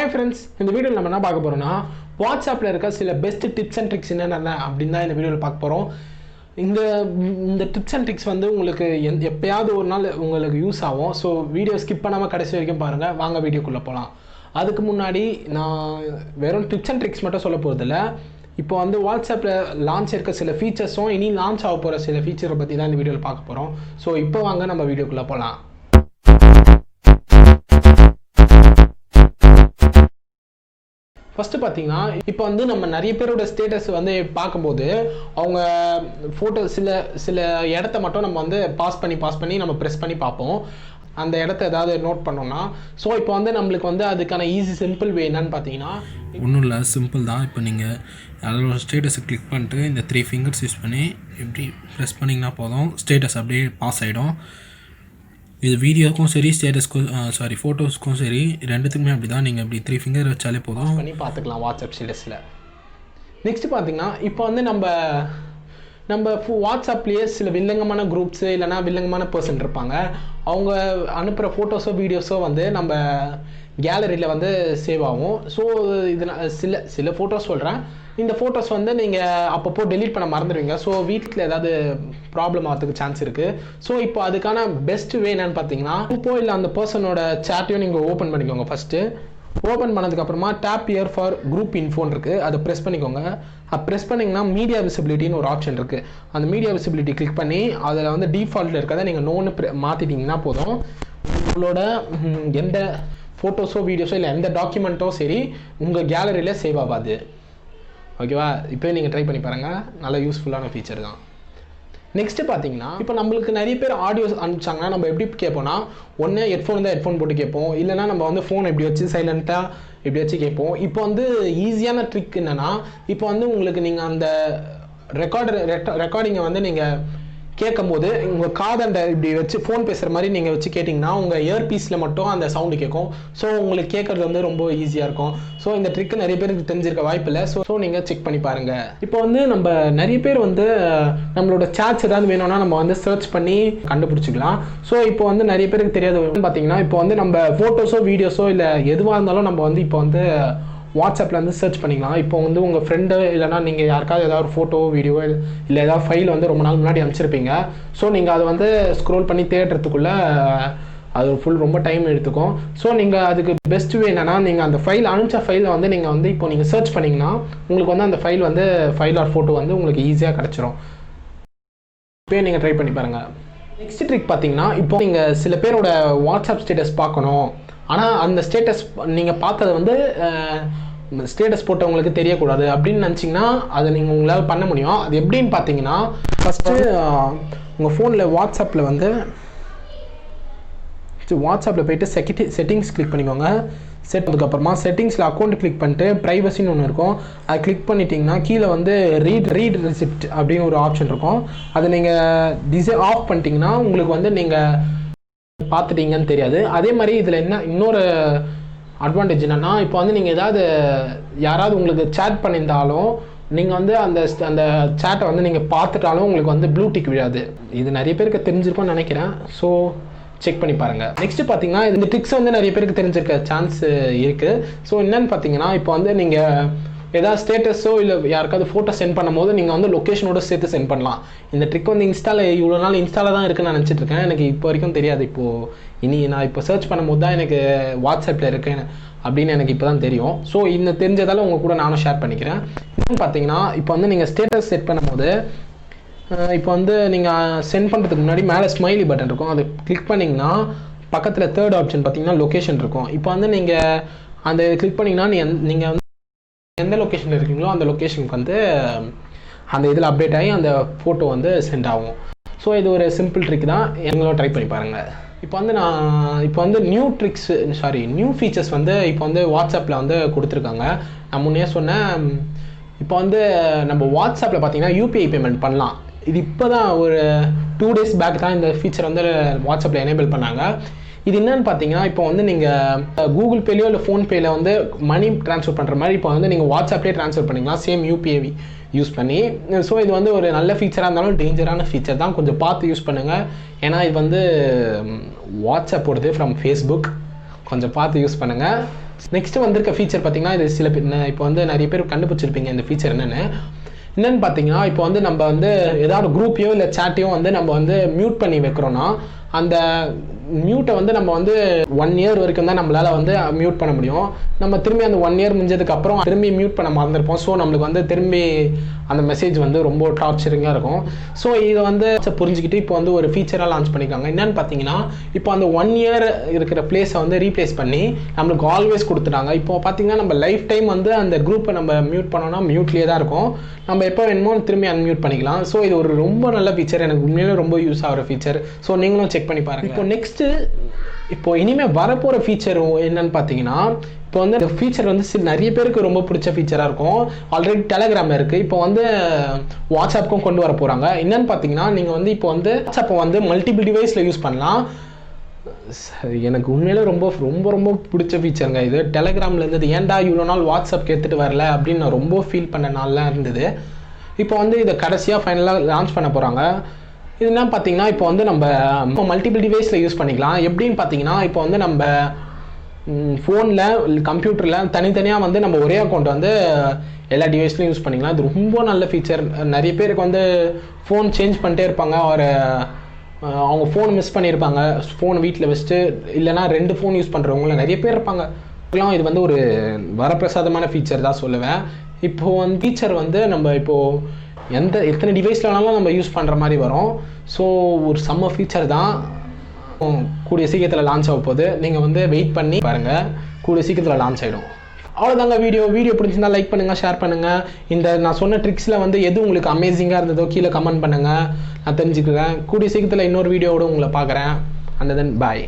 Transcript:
Hi friends, இந்த வீடியோவில் நம்ம என்ன பார்க்க போகிறோம்னா வாட்ஸ்அப்பில் இருக்க சில பெஸ்ட் டிப்ஸ் அண்ட் ட்ரிக்ஸ் என்னென்ன அப்படின்னு தான் இந்த வீடியோவில் பார்க்க போகிறோம். இந்த டிப்ஸ் அண்ட் ட்ரிக்ஸ் வந்து உங்களுக்கு எப்பயாவது ஒரு நாள் உங்களுக்கு யூஸ் ஆகும். ஸோ வீடியோ ஸ்கிப் பண்ணாமல் கடைசி வரைக்கும் பாருங்கள். வாங்க வீடியோக்குள்ளே போகலாம். அதுக்கு முன்னாடி நான் வெறும் டிப்ஸ் அண்ட் ட்ரிக்ஸ் மட்டும் சொல்ல போகிறதில்ல. இப்போ வந்து வாட்ஸ்அப்பில் லான்ச் இருக்க சில ஃபீச்சர்ஸும் இனி லான்ச் ஆக போகிற சில ஃபீச்சரை பற்றி தான் இந்த வீடியோவில் பார்க்க போகிறோம். ஸோ இப்போ வாங்க நம்ம வீடியோக்குள்ளே போகலாம். ஃபஸ்ட்டு பார்த்தீங்கன்னா, இப்போ வந்து நம்ம நிறைய பேரோட ஸ்டேட்டஸ் வந்து பார்க்கும்போது அவங்க ஃபோட்டோ சில இடத்த மட்டும் நம்ம வந்து பாஸ் பண்ணி நம்ம ப்ரெஸ் பண்ணி பார்ப்போம். அந்த இடத்த ஏதாவது நோட் பண்ணோம்னா. ஸோ இப்போ வந்து நம்மளுக்கு வந்து அதுக்கான சிம்பிள் வே என்னன்னு பார்த்தீங்கன்னா, ஒன்றும் இல்லை, சிம்பிள் தான். இப்போ நீங்கள் அதோட ஸ்டேட்டஸை கிளிக் பண்ணிட்டு இந்த 3 ஃபிங்கர்ஸ் யூஸ் பண்ணி இப்படி ப்ரெஸ் பண்ணிங்கன்னா போதும், ஸ்டேட்டஸ் அப்படியே பாஸ் ஆகிடும். இது வீடியோக்கும் சரி, ஃபோட்டோஸ்க்கும் சரி, ரெண்டுத்துக்குமே அப்படி தான். நீங்கள் இப்படி 3 ஃபிங்கர் வச்சாலே போதும், பண்ணி பார்த்துக்கலாம் வாட்ஸ்அப் ஸ்டேட்டஸில். நெக்ஸ்ட் பார்த்தீங்கன்னா, இப்போ வந்து நம்ம வாட்ஸ்அப்லேயே சில வில்லங்கமான குரூப்ஸு இல்லைனா வில்லங்கமான பர்சன் இருப்பாங்க. அவங்க அனுப்புகிற ஃபோட்டோஸோ வீடியோஸோ வந்து நம்ம கேலரியில் வந்து சேவ் ஆகும். ஸோ இது சில ஃபோட்டோஸ் சொல்கிறேன். இந்த ஃபோட்டோஸ் வந்து நீங்கள் அப்பப்போ டெலீட் பண்ண மறந்துடுவீங்க. ஸோ வீட்டில் ஏதாவது ப்ராப்ளம் ஆகிறதுக்கு சான்ஸ் இருக்குது. ஸோ இப்போ அதுக்கான பெஸ்ட் வே என்னன்னு பார்த்தீங்கன்னா, இப்போ இல்லை அந்த பர்சனோட சேட்டையும் நீங்கள் ஓப்பன் பண்ணிக்கோங்க. ஃபஸ்ட்டு ஓப்பன் பண்ணதுக்கப்புறமா டேப் இயர் ஃபார் குரூப் இன்ஃபோன் இருக்குது, அதை ப்ரெஸ் பண்ணிக்கோங்க. அது ப்ரெஸ் பண்ணிங்கன்னா மீடியா விசிபிலிட்டின்னு ஒரு ஆப்ஷன் இருக்குது. அந்த மீடியா விசிபிலிட்டி கிளிக் பண்ணி அதில் வந்து டிஃபால்ட்டில் இருக்கிறத நீங்கள் நோன்னு மாற்றிட்டிங்கன்னா போதும். உங்களோட எந்த ஃபோட்டோஸோ வீடியோஸோ இல்லை எந்த டாக்குமெண்ட்டோ சரி உங்கள் கேலரியில் சேவ் ஆகாது. ஓகேவா? இப்போ நீங்கள் ட்ரை பண்ணி பாருங்கள், நல்ல யூஸ்ஃபுல்லான ஃபீச்சர் தான். நெக்ஸ்ட்டு பார்த்தீங்கன்னா, இப்போ நம்மளுக்கு நிறைய பேர் ஆடியோஸ் அனுப்பிச்சாங்கன்னா நம்ம எப்படி கேட்போம்னா, ஒன்று ஹெட்ஃபோன் தான் ஹெட்ஃபோன் போட்டு கேட்போம், இல்லைனா நம்ம வந்து ஃபோன் எப்படி வச்சு சைலண்ட்டாக இப்படி வச்சு கேட்போம். இப்போ வந்து ஈஸியான ட்ரிக் என்னென்னா, இப்போ வந்து உங்களுக்கு நீங்கள் அந்த ரெக்கார்டிங்கை வந்து நீங்கள் கேட்கும்போது உங்கள் காதண்டை இப்படி வச்சு ஃபோன் பேசுகிற மாதிரி நீங்கள் வச்சு கேட்டிங்கன்னா உங்கள் இயர்பீஸில் மட்டும் அந்த சவுண்டு கேட்கும். ஸோ உங்களுக்கு கேட்குறது வந்து ரொம்ப ஈஸியாக இருக்கும். ஸோ இந்த ட்ரிக்கு நிறைய பேருக்கு தெரிஞ்சிருக்க வாய்ப்பு இல்லை. ஸோ நீங்கள் செக் பண்ணி பாருங்கள். இப்போ வந்து நம்ம நிறைய பேர் வந்து நம்மளோட சாட்ஸ் ஏதாவது வேணும்னா நம்ம வந்து சர்ச் பண்ணி கண்டுபிடிச்சிக்கலாம். ஸோ இப்போ வந்து நிறைய பேருக்கு தெரியாது பார்த்தீங்கன்னா, இப்போ வந்து நம்ம ஃபோட்டோஸோ வீடியோஸோ இல்லை எதுவாக இருந்தாலும் நம்ம வந்து இப்போ வந்து வாட்ஸ்அப்பில் வந்து சர்ச் பண்ணிக்கலாம். இப்போ வந்து உங்கள் ஃப்ரெண்டு இல்லைனா நீங்கள் யாருக்காவது ஏதாவது ஒரு ஃபோட்டோ வீடியோ இல்லை ஏதாவது ஃபைல் வந்து ரொம்ப நாள் முன்னாடி அனுப்பிச்சிருப்பீங்க. ஸோ நீங்கள் அதை வந்து ஸ்க்ரோல் பண்ணி தேடுறதுக்குள்ளே அது ரொம்ப டைம் எடுத்துக்கும். ஸோ நீங்கள் அதுக்கு பெஸ்ட் வே என்னென்னா, நீங்கள் அந்த அனுப்பிச்ச ஃபைலை வந்து நீங்கள் சர்ச் பண்ணிங்கன்னா உங்களுக்கு வந்து அந்த ஃபைல் ஆர் ஃபோட்டோ வந்து உங்களுக்கு ஈஸியாக கிடச்சிரும். இப்போ நீங்கள் ட்ரை பண்ணி பாருங்கள். நெக்ஸ்ட் ட்ரிக் பார்த்தீங்கன்னா, இப்போ நீங்கள் சில பேரோட வாட்ஸ்அப் ஸ்டேட்டஸ் பார்க்கணும், ஆனால் அந்த ஸ்டேட்டஸ் நீங்கள் பார்த்தது வந்து ஸ்டேட்டஸ் போட்டவங்களுக்கு தெரியக்கூடாது அப்படின்னு நினச்சிங்கன்னா அதை உங்களால் பண்ண முடியும். அது எப்படின்னு பார்த்தீங்கன்னா, ஃபஸ்ட்டு உங்கள் ஃபோனில் வாட்ஸ்அப்பில் போய்ட்டு செட்டிங்ஸ் கிளிக் பண்ணிக்கோங்க. அதுக்கப்புறமா செட்டிங்ஸில் அக்கௌண்ட் கிளிக் பண்ணிட்டு ப்ரைவசின்னு ஒன்று இருக்கும், அதை கிளிக் பண்ணிட்டீங்கன்னா கீழே வந்து ரீட் ரெசிப்ட் அப்படின்னு ஒரு ஆப்ஷன் இருக்கும். அதை நீங்கள் ஆஃப் பண்ணிட்டீங்கன்னா உங்களுக்கு வந்து நீங்கள் பார்த்துட்டீங்கன்னு தெரியாது. அதே மாதிரி இதில் இன்னொரு அட்வான்டேஜ் என்னென்னா, இப்போ வந்து நீங்கள் யாராவது உங்களுக்கு சேட் பண்ணியிருந்தாலும் நீங்கள் வந்து அந்த சேட்டை வந்து நீங்கள் பார்த்துட்டாலும் உங்களுக்கு வந்து ப்ளூ டிக் விழாது. இது நிறைய பேருக்கு தெரிஞ்சிருக்கும்னு நினைக்கிறேன். ஸோ செக் பண்ணி பாருங்கள். நெக்ஸ்ட்டு பார்த்தீங்கன்னா, இந்த ட்ரிக்ஸ் வந்து நிறைய பேருக்கு தெரிஞ்சிருக்க சான்ஸ் இருக்குது. ஸோ என்னென்னு பார்த்தீங்கன்னா, இப்போ வந்து நீங்கள் ஏதாவது ஸ்டேட்டஸோ இல்லை யாருக்காவது ஃபோட்டோ சென்ட் பண்ணும்போது நீங்கள் வந்து லொக்கேஷனோட சேர்த்து சென்ட் பண்ணலாம். இந்த ட்ரிக் வந்து இவ்வளோ நாள் இன்ஸ்டாவில் தான் இருக்குன்னு நான் நினச்சிட்டு இருக்கேன். எனக்கு இப்போ வரைக்கும் தெரியாது. நான் இப்போ சர்ச் பண்ணும்போது தான் எனக்கு வாட்ஸ்அப்பில் இருக்கேன் அப்படின்னு எனக்கு இப்போ தான் தெரியும். ஸோ இந்த தெரிஞ்சதால் உங்கள் கூட நானும் ஷேர் பண்ணிக்கிறேன். என்னன்னு பார்த்தீங்கன்னா, இப்போ வந்து நீங்கள் ஸ்டேட்டஸ் செட் பண்ணும்போது இப்போ வந்து நீங்கள் சென்ட் பண்ணுறதுக்கு முன்னாடி மேலே ஸ்மைலி பட்டன் இருக்கும், அதை கிளிக் பண்ணிங்கன்னா பக்கத்தில் தேர்ட் ஆப்ஷன் பார்த்தீங்கன்னா லொக்கேஷன் இருக்கும். இப்போ வந்து நீங்கள் அந்த கிளிக் பண்ணிங்கன்னா நீங்கள் வந்து எந்த லொக்கேஷனில் இருக்கீங்களோ அந்த லொக்கேஷனுக்கு வந்து அந்த இதில் அப்டேட் ஆகி அந்த ஃபோட்டோ வந்து சென்ட் ஆகும். ஸோ இது ஒரு சிம்பிள் ட்ரிக் தான், எங்களும் ட்ரை பண்ணி பாருங்கள். இப்போ வந்து நியூ ஃபீச்சர்ஸ் வந்து இப்போ வந்து வாட்ஸ்அப்பில் வந்து கொடுத்துருக்காங்க. நான் முன்னே சொன்னேன், இப்போ வந்து நம்ம வாட்ஸ்அப்பில் பார்த்தீங்கன்னா யூபிஐ பேமெண்ட் பண்ணலாம். இது இப்போ தான் ஒரு 2 days பேக் தான் இந்த ஃபீச்சர் வந்து வாட்ஸ்அப்பில் எனேபிள் பண்ணாங்க. இது என்னன்னு பார்த்தீங்கன்னா, இப்போ வந்து நீங்கள் கூகுள் பேலையோ இல்லை ஃபோன்பேயில் வந்து மணி ட்ரான்ஸ்ஃபர் பண்ணுற மாதிரி இப்போ வந்து நீங்கள் வாட்ஸ்அப்லேயே ட்ரான்ஸ்ஃபர் பண்ணிக்கலாம், சேம் யூபிஐ யூஸ் பண்ணி. ஸோ இது வந்து ஒரு நல்ல ஃபீச்சராக இருந்தாலும் டேஞ்சரான ஃபீச்சர் தான், கொஞ்சம் பார்த்து யூஸ் பண்ணுங்கள். ஏன்னா இது வந்து வாட்ஸ்அப் போடுது ஃப்ரம் ஃபேஸ்புக், கொஞ்சம் பார்த்து யூஸ் பண்ணுங்கள். நெக்ஸ்ட் வந்திருக்க ஃபீச்சர் பார்த்தீங்கன்னா இது சில பேர் இப்போ வந்து நிறைய பேர் கண்டுபிடிச்சிருப்பீங்க இந்த ஃபீச்சர் என்னன்னு பார்த்தீங்கன்னா இப்போ வந்து நம்ம வந்து ஏதாவது குரூப்பையோ இல்லை சேட்டையோ வந்து நம்ம வந்து மியூட் பண்ணி வைக்கிறோன்னா அந்த மியூட்டை வந்து நம்ம வந்து 1 இயர் வரைக்கும் தான் நம்மளால் வந்து மியூட் பண்ண முடியும். நம்ம திரும்பி அந்த 1 இயர் முடிஞ்சதுக்கப்புறம் திரும்பி மியூட் பண்ண மறந்துருப்போம். ஸோ நம்மளுக்கு வந்து திரும்பி அந்த மெசேஜ் வந்து ரொம்ப டார்ச்சரிங்காக இருக்கும். ஸோ இதை வந்து புரிஞ்சுக்கிட்டு இப்போ வந்து ஒரு ஃபீச்சராக லான்ச் பண்ணியிருக்காங்க. என்னன்னு பார்த்தீங்கன்னா இப்போ அந்த 1 இயர் இருக்கிற பிளேஸை வந்து ரீப்ளேஸ் பண்ணி நம்மளுக்கு ஆல்வேஸ் கொடுத்துட்டாங்க. இப்போ பார்த்தீங்கன்னா நம்ம லைஃப் டைம் வந்து அந்த குரூப்பை நம்ம மியூட் பண்ணோம்னா மியூட்லேயே தான் இருக்கும். நம்ம எப்போ வேணுமோ திரும்பி அன்மியூட் பண்ணிக்கலாம். ஸோ இது ஒரு ரொம்ப நல்ல ஃபீச்சர், எனக்கு உண்மையிலே ரொம்ப யூஸ் ஆகிற ஃபீச்சர். ஸோ நீங்களும் செக் பண்ணி பாருங்கள். இப்போ நெக்ஸ்ட்டு இப்போ இனிமேல் வரப்போகிற ஃபீச்சர் என்னன்னு பார்த்தீங்கன்னா இப்போ வந்து இந்த ஃபீச்சர் வந்து நிறைய பேருக்கு ரொம்ப பிடிச்ச ஃபீச்சராக இருக்கும். ஆல்ரெடி டெலகிராம் இருக்குது, இப்போ வந்து வாட்ஸ்அப்புக்கும் கொண்டு வர போகிறாங்க. என்னன்னு பார்த்தீங்கன்னா நீங்கள் வந்து இப்போ வந்து வாட்ஸ்அப்பை வந்து மல்டிபிள் டிவைஸில் யூஸ் பண்ணலாம். எனக்கு உண்மையிலே ரொம்ப ரொம்ப ரொம்ப பிடிச்ச ஃபீச்சருங்க இது. டெலகிராமில் இருந்தது ஏன்டா இவ்வளோ நாள் வாட்ஸ்அப் எடுத்துகிட்டு வரல அப்படின்னு நான் ரொம்ப ஃபீல் பண்ண நாள்லாம் இருந்தது. இப்போ வந்து இதை கடைசியாக ஃபைனலாக லான்ச் பண்ண போகிறாங்க. இது என்ன பார்த்தீங்கன்னா இப்போ வந்து நம்ம மல்டிபிள் டிவைஸில் யூஸ் பண்ணிக்கலாம். எப்படின்னு பார்த்தீங்கன்னா இப்போ வந்து நம்ம ஃபோனில் கம்ப்யூட்டரில் தனித்தனியாக வந்து நம்ம ஒரே அக்கௌண்ட் வந்து எல்லா டிவைஸ்லையும் யூஸ் பண்ணிக்கலாம். இது ரொம்ப நல்ல ஃபீச்சர். நிறைய பேருக்கு வந்து ஃபோன் சேஞ்ச் பண்ணிட்டே இருப்பாங்க, ஒரு அவங்க ஃபோன் மிஸ் பண்ணியிருப்பாங்க, ஃபோன் வீட்டில் வச்சுட்டு இல்லைனா 2 ஃபோன் யூஸ் பண்ணுறவங்கள நிறைய பேர் இருப்பாங்க. இது வந்து ஒரு வரப்பிரசாதமான ஃபீச்சர் தான் சொல்லுவேன். இப்போது வந்து ஃபீச்சர் வந்து நம்ம இப்போது எத்தனை டிவைஸில் வேணாலும் நம்ம யூஸ் பண்ணுற மாதிரி வரும். ஸோ ஒரு செம்ம ஃபீச்சர் தான். கூடிய சீக்கிரத்தில் லான்ச் ஆக போகுது. நீங்கள் வந்து வெயிட் பண்ணி பாருங்கள், கூடிய சீக்கிரத்தில் லான்ச் ஆகிடும். அவ்வளோதாங்க. வீடியோ பிடிச்சிருந்தா லைக் பண்ணுங்கள், ஷேர் பண்ணுங்கள். இந்த நான் சொன்ன ட்ரிக்ஸில் வந்து எது உங்களுக்கு அமேசிங்காக இருந்ததோ கீழே கமெண்ட் பண்ணுங்கள், நான் தெரிஞ்சுக்கிறேன். கூடிய சீக்கிரத்தில் இன்னொரு வீடியோவோட உங்களை பார்க்குறேன். And then bye.